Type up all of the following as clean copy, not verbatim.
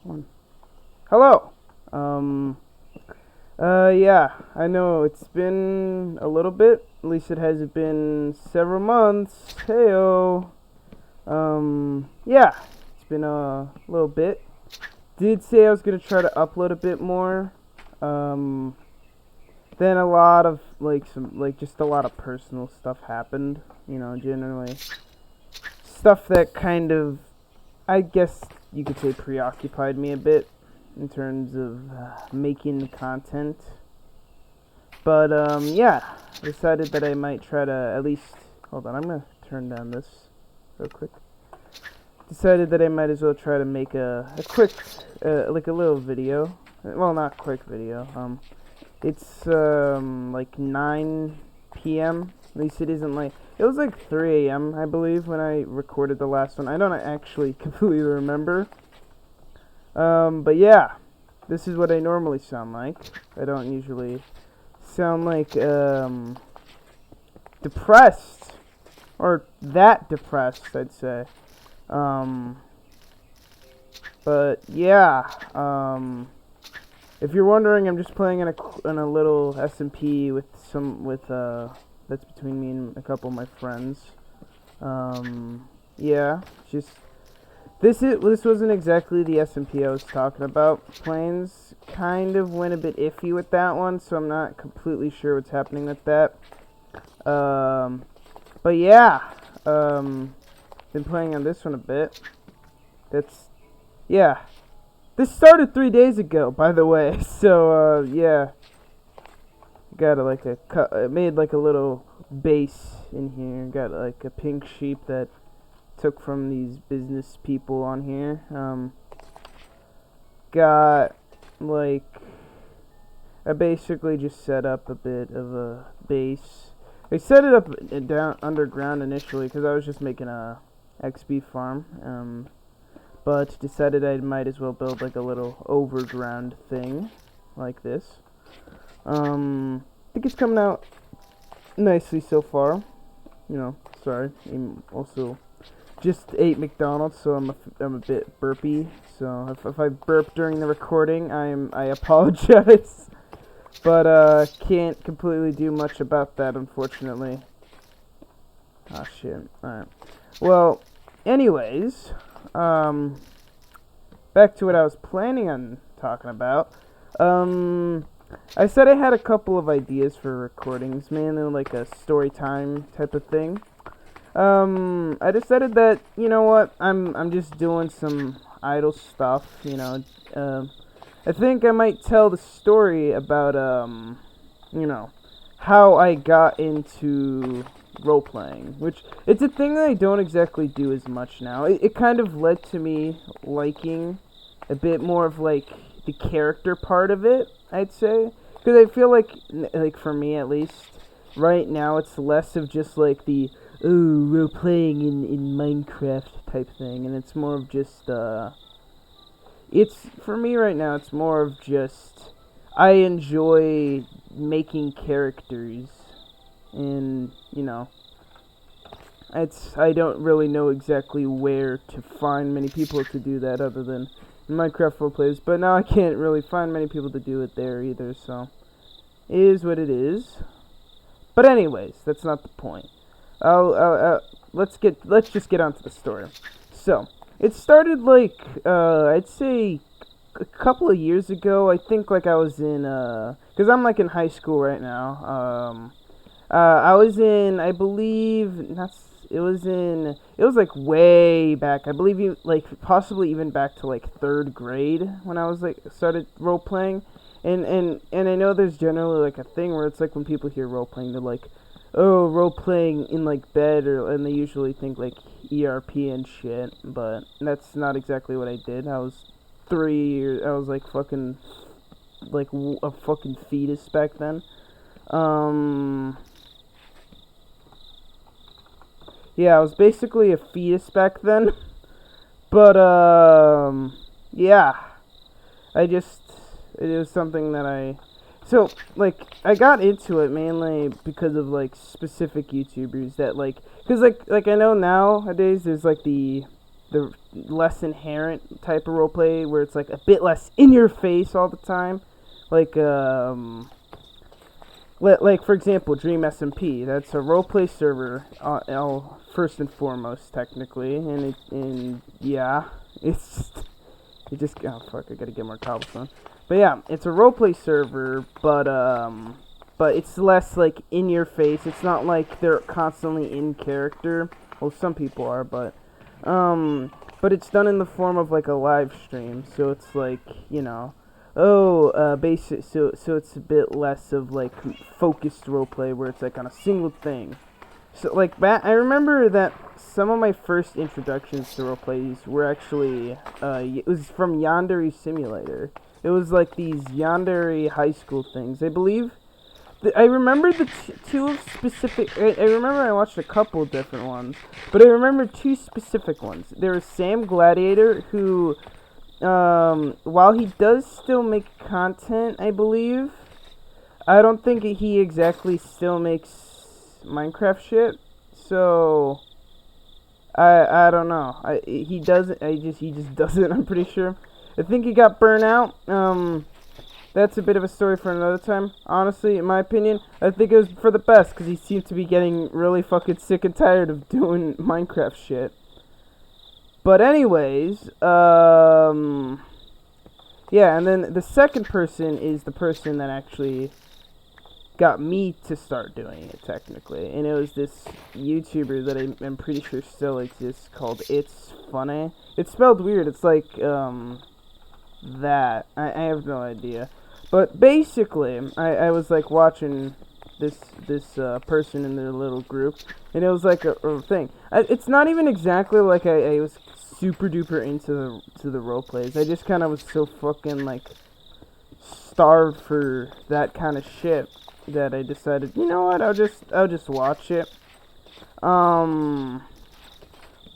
One. Hello. Yeah, I know it's been a little bit. At least it hasn't been several months. Heyo. Yeah, it's been a little bit. Did say I was gonna try to upload a bit more. Um, then a lot of just a lot of personal stuff happened. Generally stuff that kind of, I guess you could say, preoccupied me a bit in terms of making the content. But yeah, decided that I might try to at least. Hold on, I'm gonna turn down this real quick. Decided that I might as well try to make a quick, like a little video. Well, not quick video. It's like 9 p.m. At least it isn't like it was like 3 a.m. I believe when I recorded the last one. I don't actually completely remember. But yeah, this is what I normally sound like. I don't usually sound like depressed or that depressed, I'd say. But yeah, if you're wondering, I'm just playing in a little SMP with that's between me and a couple of my friends. Yeah, just this wasn't exactly the SMP I was talking about. Planes kind of went a bit iffy with that one, so I'm not completely sure what's happening with that. But yeah, been playing on this one a bit. Yeah. This started 3 days ago, by the way. So yeah, got made like a little base in here. Got like a pink sheep that took from these business people on here. Got like I basically just set up a bit of a base. I set it up down underground initially because I was just making a XP farm. But decided I might as well build like a little overground thing like this. I think it's coming out nicely so far. Sorry. I'm also just ate McDonald's, so I'm a bit burpy. So if I burp during the recording, I apologize. But can't completely do much about that, unfortunately. Ah, shit. Alright. Well, anyways, back to what I was planning on talking about. I said I had a couple of ideas for recordings, mainly like a story time type of thing. I decided that, you know what, I'm just doing some idle stuff, I think I might tell the story about, how I got into role-playing, which it's a thing that I don't exactly do as much now. It kind of led to me liking a bit more of, like, the character part of it, I'd say. Because I feel like, for me at least, right now it's less of just, like, the role-playing in Minecraft type thing, and it's more of just, for me right now, it's more of just, I enjoy making characters, and, I don't really know exactly where to find many people to do that other than Minecraft Roleplays, but now I can't really find many people to do it there either, so it is what it is. But anyways, that's not the point. Let's just get onto the story. So, it started like, I'd say a couple of years ago. I think like I was in, cause I'm like in high school right now. I was in, I believe, it was like way back. I believe like possibly even back to like third grade when I was like started role playing. And I know there's generally like a thing where it's like when people hear role playing, they're like, oh, role playing in like bed, and they usually think like ERP and shit. But that's not exactly what I did. I was 3 years. I was like fucking like a fucking fetus back then. Yeah, I was basically a fetus back then. But yeah, it was something that so, like, I got into it mainly because of, like, specific YouTubers that, like, because, like I know nowadays there's, like, the less inherent type of roleplay where it's like a bit less in your face all the time, like like for example, Dream SMP. That's a roleplay server. First and foremost, technically, and yeah, it's just, oh fuck, I gotta get more cobblestone. But yeah, it's a roleplay server, but it's less like in your face. It's not like they're constantly in character. Well, some people are, but it's done in the form of like a live stream. So it's like, you know, basic. So it's a bit less of like focused roleplay where it's like on a single thing. So like I remember that some of my first introductions to roleplays were actually it was from Yandere Simulator. It was like these Yandere high school things, I believe. I remember the two specific. I remember I watched a couple different ones, but I remember two specific ones. There was Sam Gladiator, who, while he does still make content, I believe, I don't think he exactly still makes Minecraft shit. So I don't know. He doesn't. He just doesn't. I'm pretty sure. I think he got burnt out. That's a bit of a story for another time. Honestly, in my opinion, I think it was for the best, because he seemed to be getting really fucking sick and tired of doing Minecraft shit. But anyways, yeah, and then the second person is the person that actually got me to start doing it, technically. And it was this YouTuber that I'm pretty sure still exists, called It's Funny. It's spelled weird. It's like, that. I have no idea. But basically, I was like watching this person in their little group, and it was like a thing. It's not even exactly like I was super duper into the role plays. I just kind of was so fucking like starved for that kind of shit that I decided, you know what, I'll just watch it.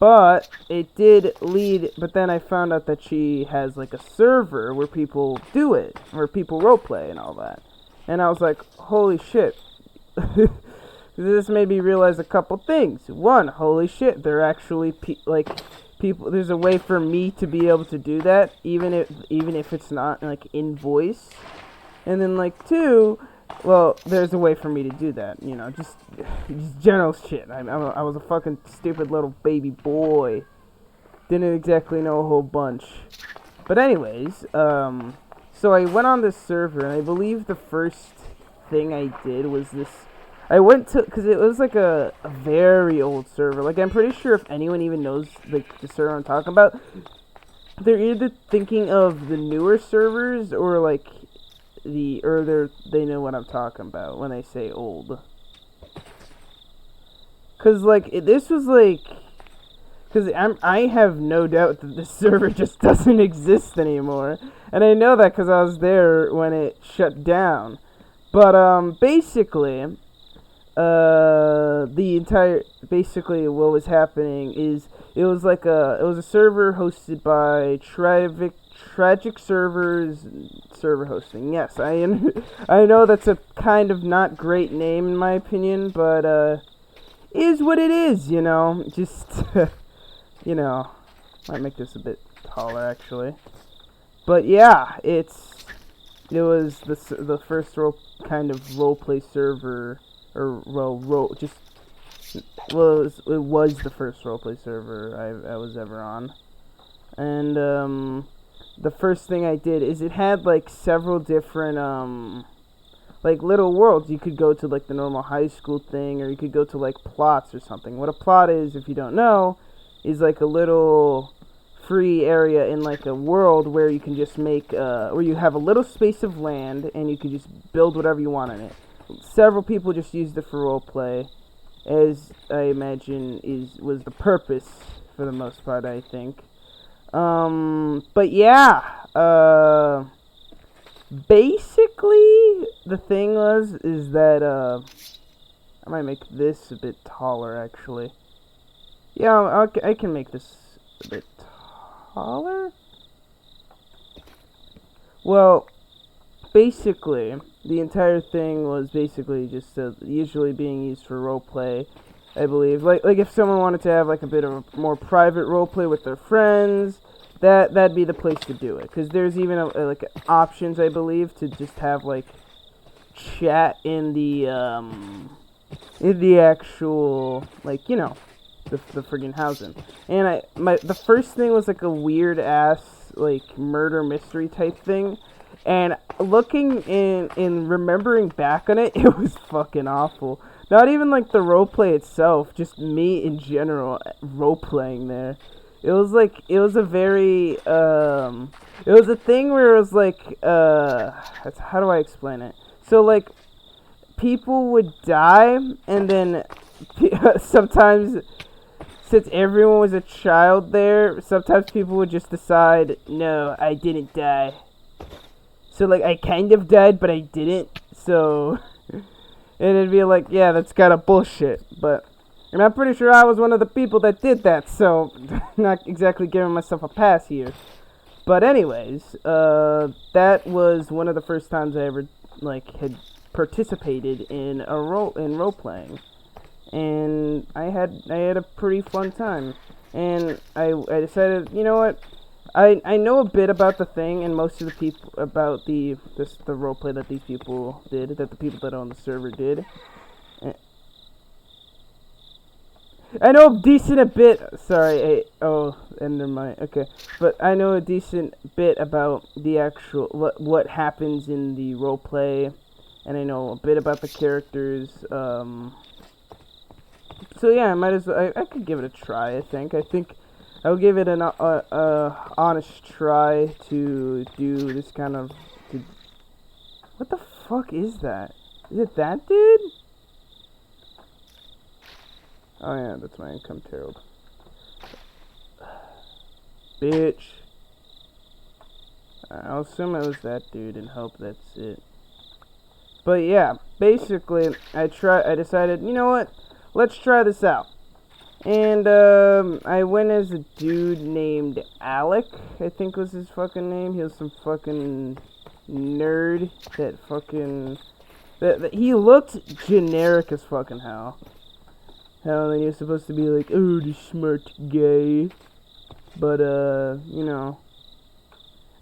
But it did lead, but then I found out that she has like a server where people do it, where people roleplay and all that. And I was like, holy shit. This made me realize a couple things. One, holy shit, they're actually people, there's a way for me to be able to do that, even if it's not like in voice. And then like two, well, there's a way for me to do that, you know, just general shit. I was a fucking stupid little baby boy. Didn't exactly know a whole bunch. But anyways, so I went on this server, and I believe the first thing I did was this. I went to, because it was like a very old server. Like, I'm pretty sure if anyone even knows, like, the server I'm talking about, they're either thinking of the newer servers, or like they know what I'm talking about when I say old. Cause like this was like, cause I have no doubt that this server just doesn't exist anymore, and I know that cause I was there when it shut down. But basically, basically what was happening is it was a server hosted by Tragic Servers server hosting. Yes, I know that's a kind of not great name in my opinion, but is what it is, you know. Just you know, might make this a bit taller actually. But yeah, it was the first kind of roleplay server, or it was the first roleplay server I was ever on. And the first thing I did is it had like several different like little worlds. You could go to like the normal high school thing, or you could go to like plots or something. What a plot is, if you don't know, is like a little free area in like a world where you can just make where you have a little space of land and you can just build whatever you want in it. Several people just used it for roleplay, as I imagine was the purpose for the most part, I think. But yeah, basically the thing is that I might make this a bit taller actually. Yeah, I can make this a bit taller. Well, basically the entire thing was basically just usually being used for roleplay, I believe. Like if someone wanted to have like a bit of a more private roleplay with their friends, that'd be the place to do it. Because there's even like options, I believe, to just have like chat in the actual, like, you know, the friggin' housing. And the first thing was like a weird ass like murder mystery type thing. And looking in remembering back on it, it was fucking awful. Not even like the roleplay itself, just me in general roleplaying there. It was like, it was a very it was a thing where it was like how do I explain it? So like people would die, and then sometimes, since everyone was a child there, sometimes people would just decide, no, I didn't die. So, like, I kind of died, but I didn't. So, and it'd be like, yeah, that's kind of bullshit. And I'm pretty sure I was one of the people that did that. So, not exactly giving myself a pass here. But anyways, that was one of the first times I ever, like, had participated in role playing. And I had a pretty fun time. And I decided, you know what? I know a bit about the thing, and most of the people about the roleplay that these people did, that the people that own the server did. I know a decent a bit. Sorry, never mind. Okay, but I know a decent bit about the actual what happens in the roleplay, and I know a bit about the characters. So yeah, I could give it a try. I think I'll give it an honest try to do this kind of. What the fuck is that? Is it that dude? Oh yeah, that's my income Terrell. Bitch. I'll assume it was that dude and hope that's it. But yeah, basically, I decided, you know what? Let's try this out. And, I went as a dude named Alec, I think was his fucking name. He was some fucking nerd that fucking... he looked generic as fucking hell. Hell, then he was supposed to be like, oh, the smart guy. But, you know...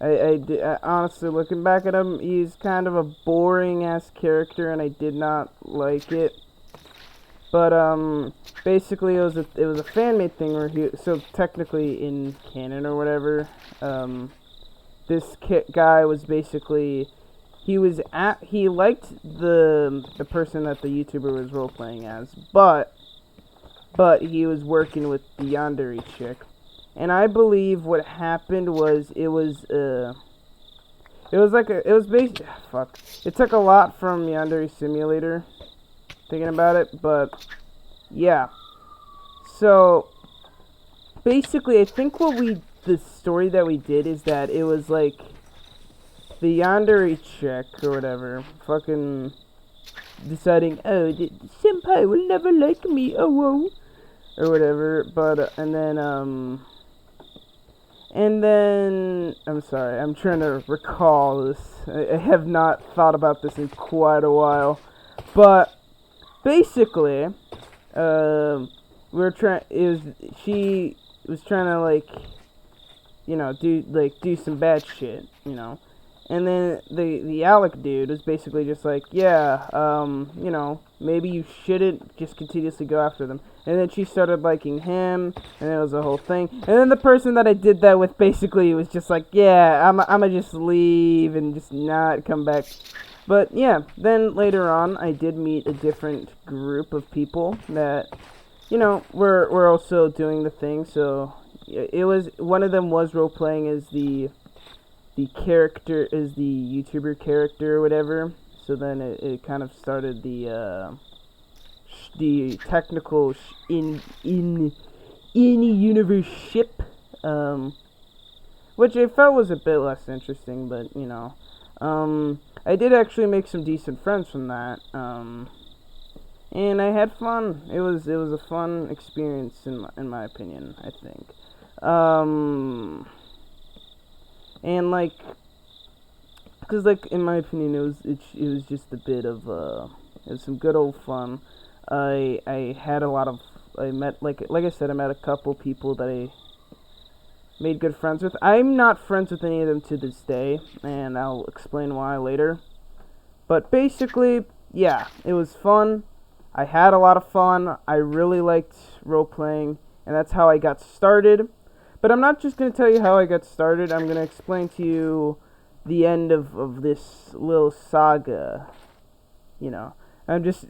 I honestly, looking back at him, he's kind of a boring-ass character, and I did not like it. But, basically, it was a fan-made thing where so technically in canon or whatever, this guy was basically, he liked the person that the YouTuber was role-playing as, but he was working with the yandere chick. And I believe what happened was, fuck. It took a lot from Yandere Simulator, thinking about it, but, yeah. So, basically, I think the story that we did is that it was, like, the Yandere chick, or whatever, fucking deciding, oh, the senpai will never like me, oh, whoa, or whatever, but, and then, I'm sorry, I'm trying to recall this. I have not thought about this in quite a while. But, basically, she was trying to, like, you know, do some bad shit, you know. And then the Alec dude was basically just like, yeah, you know, maybe you shouldn't just continuously go after them. And then she started liking him, and it was a whole thing. And then the person that I did that with basically was just like, yeah, I'ma just leave and just not come back. But yeah, then later on, I did meet a different group of people that, you know, were also doing the thing. So it was, one of them was role playing as the character, is the YouTuber character or whatever. So then it kind of started the technical in-universe ship, which I felt was a bit less interesting, but, you know, I did actually make some decent friends from that, and I had fun. It was a fun experience in my opinion, I think, and like, because like in my opinion it was just a bit of it was some good old fun. I had a lot of I met like I said, I met a couple people that I made good friends with. I'm not friends with any of them to this day, and I'll explain why later. But basically, yeah, it was fun. I had a lot of fun. I really liked role playing, and that's how I got started. But I'm not just going to tell you how I got started. I'm going to explain to you the end of this little saga. You know, I'm just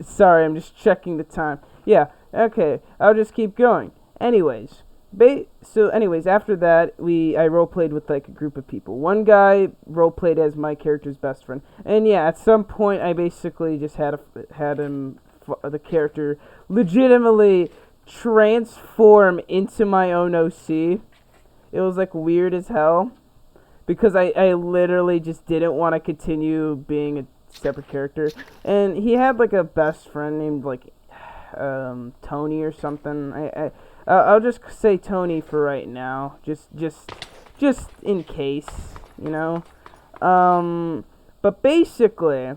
checking the time. Yeah, okay, I'll just keep going. Anyways, after that, I roleplayed with like a group of people. One guy roleplayed as my character's best friend, and yeah, at some point I basically just had the character legitimately transform into my own OC. It was like weird as hell because I literally just didn't want to continue being a separate character, and he had like a best friend named like Tony or something. I'll just say Tony for right now, just in case, you know. But basically,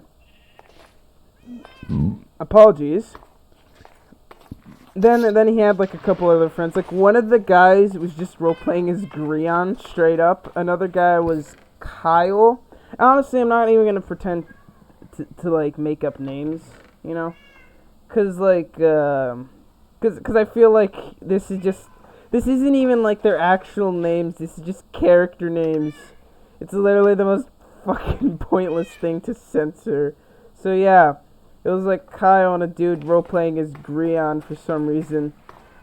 apologies. Then he had like a couple other friends. Like one of the guys was just role playing as Grion straight up. Another guy was Kyle. Honestly, I'm not even gonna pretend to like make up names, you know, cause I feel like this isn't even like their actual names. This is just character names. It's literally the most fucking pointless thing to censor. So yeah, it was like Kyle and a dude role playing as Grion for some reason.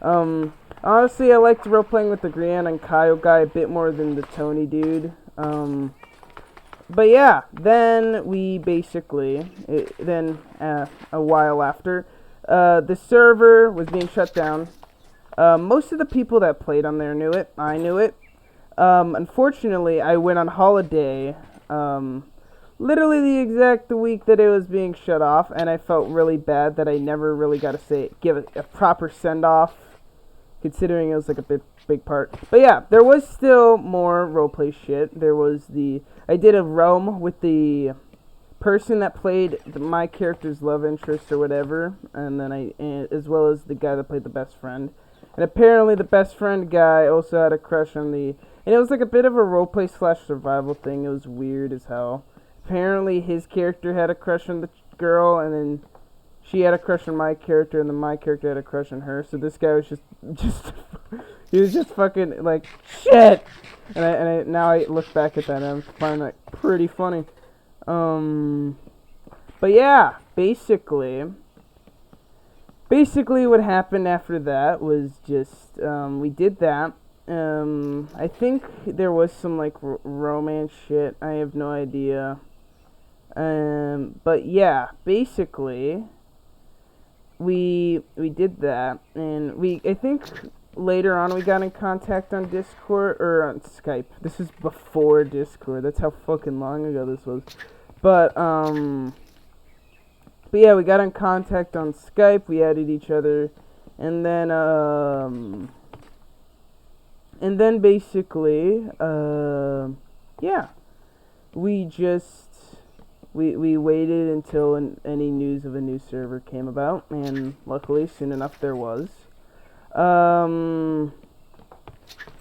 Honestly, I liked role playing with the Grion and Kyle guy a bit more than the Tony dude. But yeah, then we basically, a while after, the server was being shut down. Most of the people that played on there knew it. I knew it. Unfortunately, I went on holiday, literally the exact week that it was being shut off, and I felt really bad that I never really got to give it a proper send-off, considering it was like a big part. But yeah, there was still more roleplay shit. I did a realm with the person that played my character's love interest or whatever, and then as well as the guy that played the best friend. And apparently the best friend guy also had a crush on and it was like a bit of a roleplay / survival thing. It was weird as hell. Apparently his character had a crush on the girl, and then she had a crush on my character, and then my character had a crush on her. So this guy was just he was just fucking like shit. And I now I look back at that and I find that pretty funny. But yeah, basically what happened after that was just we did that. I think there was some like romance shit. I have no idea. But yeah, basically we did that, and I think later on we got in contact on Discord or on Skype. This is before Discord. That's how fucking long ago this was. But yeah, we got in contact on Skype. We added each other, and then basically, yeah, we waited until any news of a new server came about, and luckily, soon enough, there was.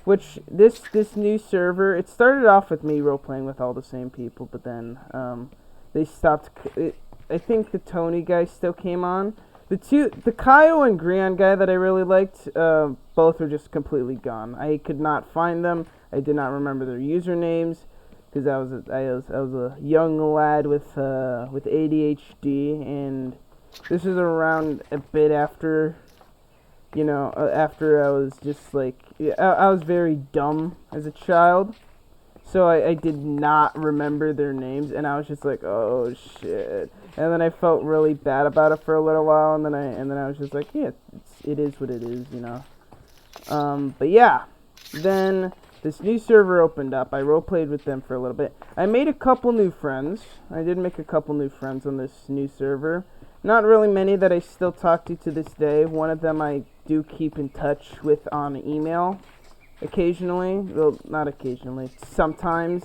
Which this new server, it started off with me role playing with all the same people, but then they stopped. I think the Tony guy still came on. The Kyle and Grion guy that I really liked, both are just completely gone. I could not find them. I did not remember their usernames because I was a young lad with ADHD, and this is around a bit after. You know, after I was just like, I was very dumb as a child, so I did not remember their names, and I was just like, oh shit, and then I felt really bad about it for a little while, and then I was just like, yeah, it is what it is, you know. But yeah, then this new server opened up. I roleplayed with them for a little bit. I made a couple new friends. I did make a couple new friends on this new server. Not really many that I still talk to this day. One of them I do keep in touch with on email occasionally. Well, not occasionally. Sometimes.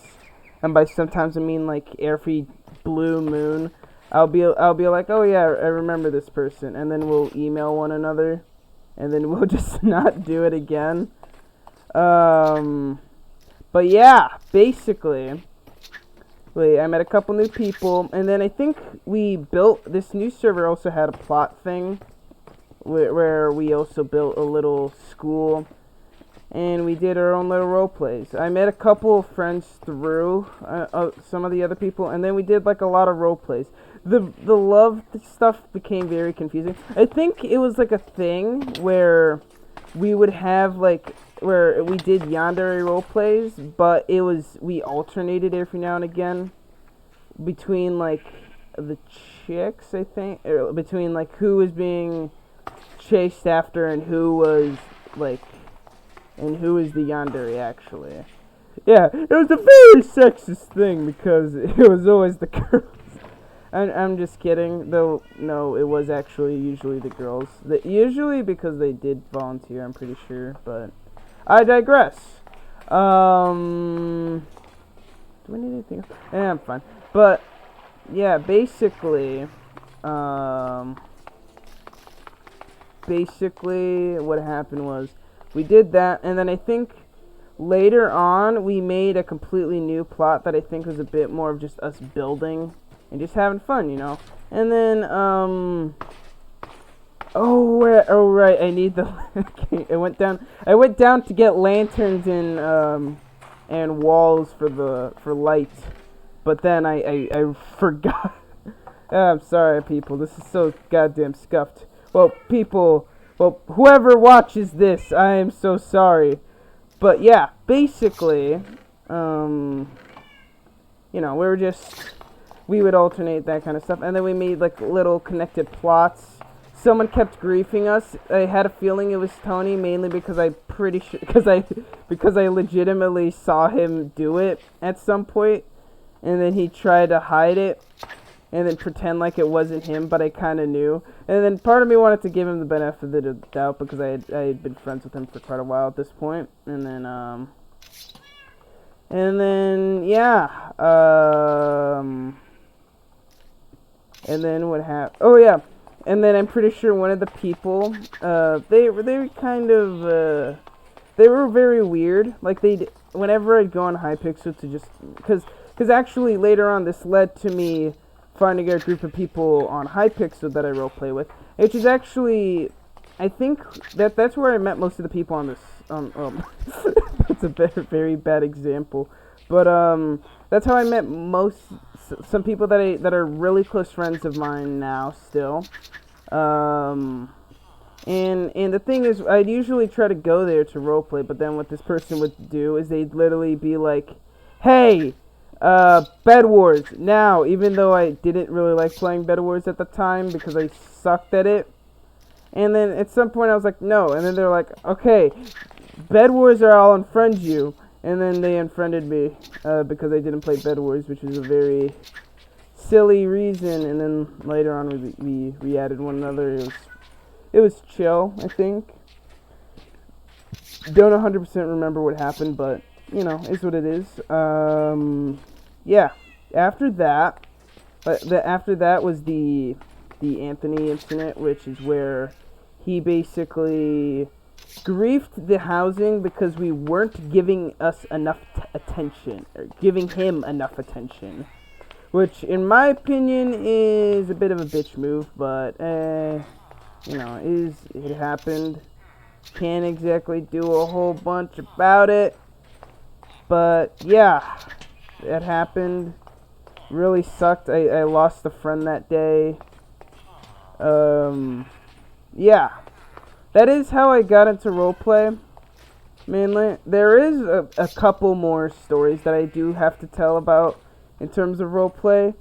And by sometimes I mean like every blue moon. I'll be like, oh yeah, I remember this person, and then we'll email one another, and then we'll just not do it again. But yeah, basically, I met a couple new people, and then I think we built this new server. Also had a plot thing where we also built a little school, and we did our own little role plays. I met a couple of friends through some of the other people, and then we did like a lot of role plays. The love stuff became very confusing. I think it was like a thing where we would have like where we did yandere role plays, but we alternated every now and again between like the chicks, I think, or between like who was being chased after and who was the yandere actually. Yeah, it was a very sexist thing because it was always the girls. I'm just kidding, though. No, it was actually usually the girls. Usually because they did volunteer, I'm pretty sure. But I digress. Do I need anything else? I'm fine. But yeah, basically, what happened was we did that, and then I think later on we made a completely new plot that I think was a bit more of just us building and just having fun, you know. And then, oh right, I need the. I went down to get lanterns and walls for light, but then I forgot. I'm sorry, people. This is so goddamn scuffed. Well, whoever watches this, I am so sorry. But yeah, basically, you know, we would alternate that kind of stuff, and then we made like little connected plots. Someone kept griefing us. I had a feeling it was Tony, mainly because I legitimately saw him do it at some point, and then he tried to hide it and then pretend like it wasn't him, but I kind of knew. And then part of me wanted to give him the benefit of the doubt because I had been friends with him for quite a while at this point, and then yeah, and then what happened? Oh yeah, and then I'm pretty sure one of the people, they were very weird. Like whenever I'd go on Hypixel to just, because actually later on this led to me finding a group of people on Hypixel that I roleplay with, which is actually, I think that's where I met most of the people on this. That's a very bad example, but that's how I met some people that are really close friends of mine now still. And the thing is, I'd usually try to go there to roleplay, but then what this person would do is they'd literally be like, "Hey, Bed Wars now," even though I didn't really like playing Bed Wars at the time because I sucked at it. And then at some point I was like, no, and then they're like, okay, Bed Wars or I'll unfriend you. And then they unfriended me because I didn't play Bed Wars, which was a very silly reason. And then later on we added one another. It was chill, I think. Don't 100% remember what happened, but you know, is what it is. Yeah. After that was the Anthony incident, which is where he basically griefed the housing because we weren't giving us enough attention, or giving him enough attention, which in my opinion is a bit of a bitch move, but you know, it happened. Can't exactly do a whole bunch about it, but yeah, it happened. Really sucked. I lost a friend that day. Yeah, that is how I got into roleplay, mainly. There is a couple more stories that I do have to tell about in terms of roleplay.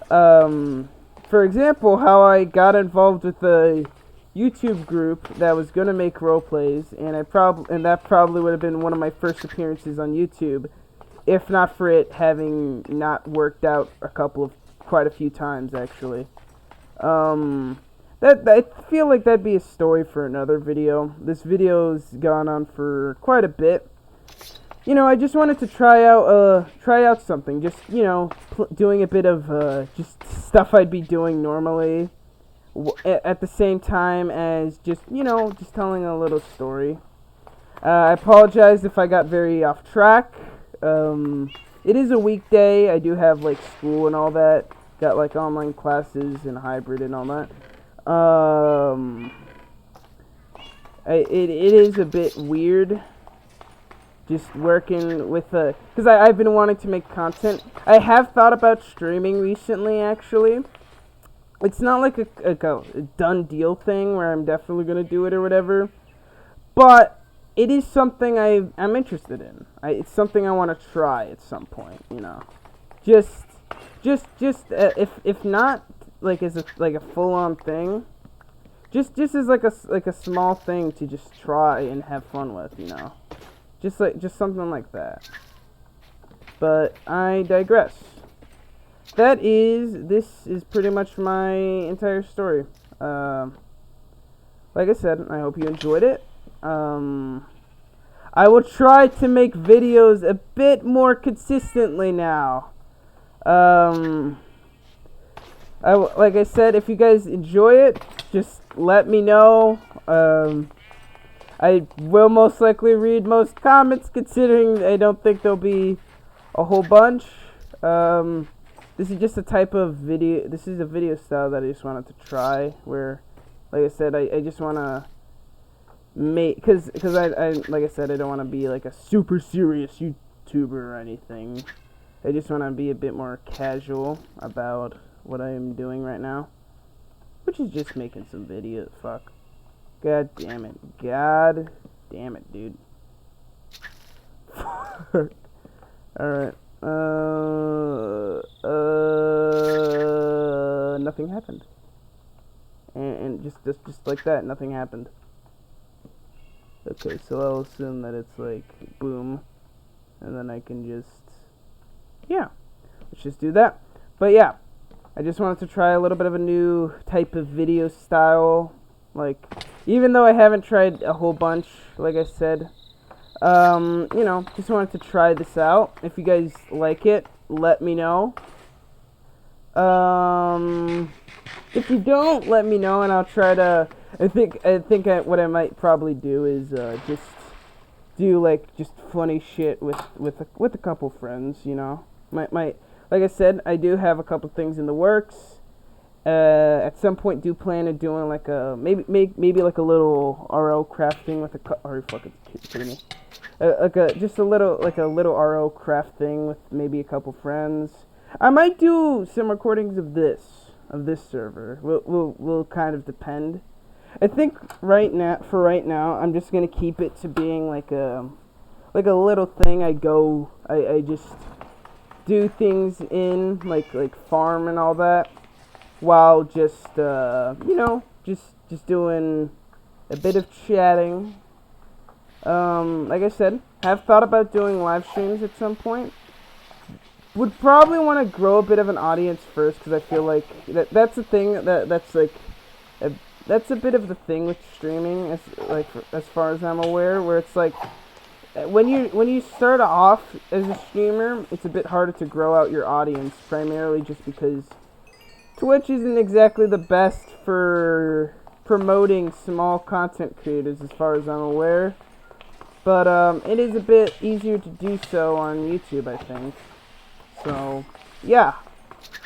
For example, how I got involved with the YouTube group that was gonna make roleplays, and that probably would have been one of my first appearances on YouTube, if not for it having not worked out quite a few times actually. That I feel like that'd be a story for another video. This video's gone on for quite a bit, you know, I just wanted to try out something. Just, you know, doing a bit of just stuff I'd be doing normally, at the same time as just, you know, just telling a little story. I apologize if I got very off track. It is a weekday. I do have like school and all that. Got like online classes and hybrid and all that. It is a bit weird just working with because I've been wanting to make content. I have thought about streaming recently, actually. It's not like a done deal thing where I'm definitely gonna do it or whatever, but it is something I'm interested in. It's something I want to try at some point, you know. Just if not like as a full on thing, just as like a small thing to just try and have fun with, you know. Just something like that. But I digress. This is pretty much my entire story. Like I said, I hope you enjoyed it. I will try to make videos a bit more consistently now. Like I said, if you guys enjoy it, just let me know. I will most likely read most comments, considering I don't think there'll be a whole bunch. This is just a type of video. This is a video style that I just wanted to try. Where, like I said, I just want to make because I like I said, I don't want to be like a super serious YouTuber or anything. I just want to be a bit more casual about what I am doing right now, which is just making some videos. Fuck. God damn it. God damn it, dude. Alright. Nothing happened. And just like that, nothing happened. Okay, so I'll assume that it's like, boom. And then I can just, yeah. Let's just do that. But yeah, I just wanted to try a little bit of a new type of video style. Like, even though I haven't tried a whole bunch, like I said, you know, just wanted to try this out. If you guys like it, let me know. If you don't, let me know, and I'll try to. I think what I might probably do is just do like just funny shit with a couple friends. You know, like I said, I do have a couple things in the works. At some point, do plan on doing like a maybe like a little RO crafting with a are you fucking kidding me? Like a little RO craft thing with maybe a couple friends. I might do some recordings of this server. Will kind of depend. I think right now I'm just gonna keep it to being like a little thing. I just do things in like farm and all that, while just you know, just doing a bit of chatting. Like I said, have thought about doing live streams at some point. Would probably want to grow a bit of an audience first, because I feel like that's a thing that's like that's a bit of the thing with streaming, as far as I'm aware, where it's like when you start off as a streamer, it's a bit harder to grow out your audience, primarily just because Twitch isn't exactly the best for promoting small content creators, as far as I'm aware. But it is a bit easier to do so on YouTube, I think. So, yeah.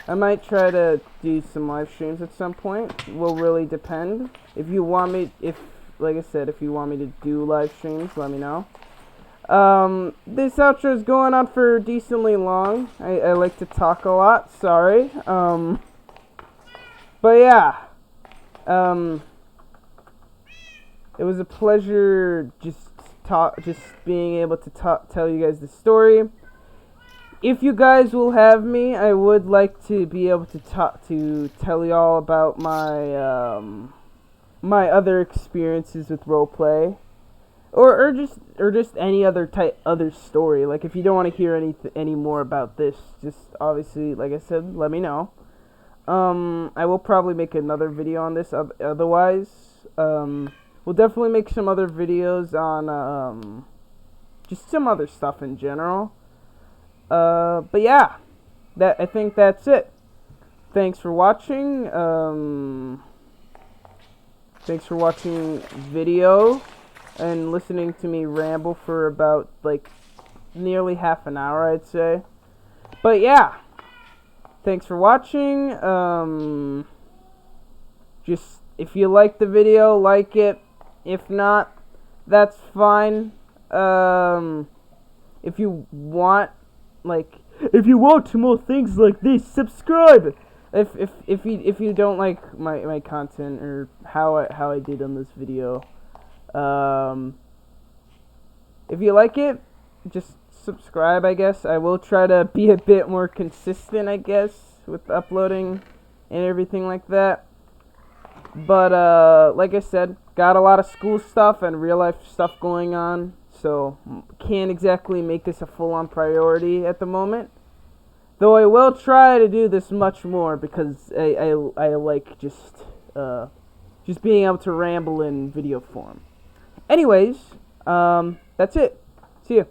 I might try to do some live streams at some point. Will really depend. If you want me, like I said, if you want me to do live streams, let me know. This outro is going on for decently long. I like to talk a lot, sorry. But yeah. It was a pleasure just being able to tell you guys the story. If you guys will have me, I would like to be able to tell y'all about my my other experiences with roleplay, or just any other story. Like, if you don't want to hear any more about this, just obviously, like I said, let me know. I will probably make another video on this. Otherwise, we'll definitely make some other videos on just some other stuff in general. But yeah, I think that's it. Thanks for watching. Thanks for watching video and listening to me ramble for about like nearly half an hour, I'd say. But yeah, thanks for watching. Just if you like the video, like it. If not, that's fine. If you want more things like this, subscribe. If you don't like my content or how I did on this video, if you like it, just subscribe, I guess. I will try to be a bit more consistent, I guess, with uploading and everything like that. But like I said, got a lot of school stuff and real life stuff going on, so can't exactly make this a full-on priority at the moment. Though I will try to do this much more because I like just being able to ramble in video form. Anyways, that's it. See ya.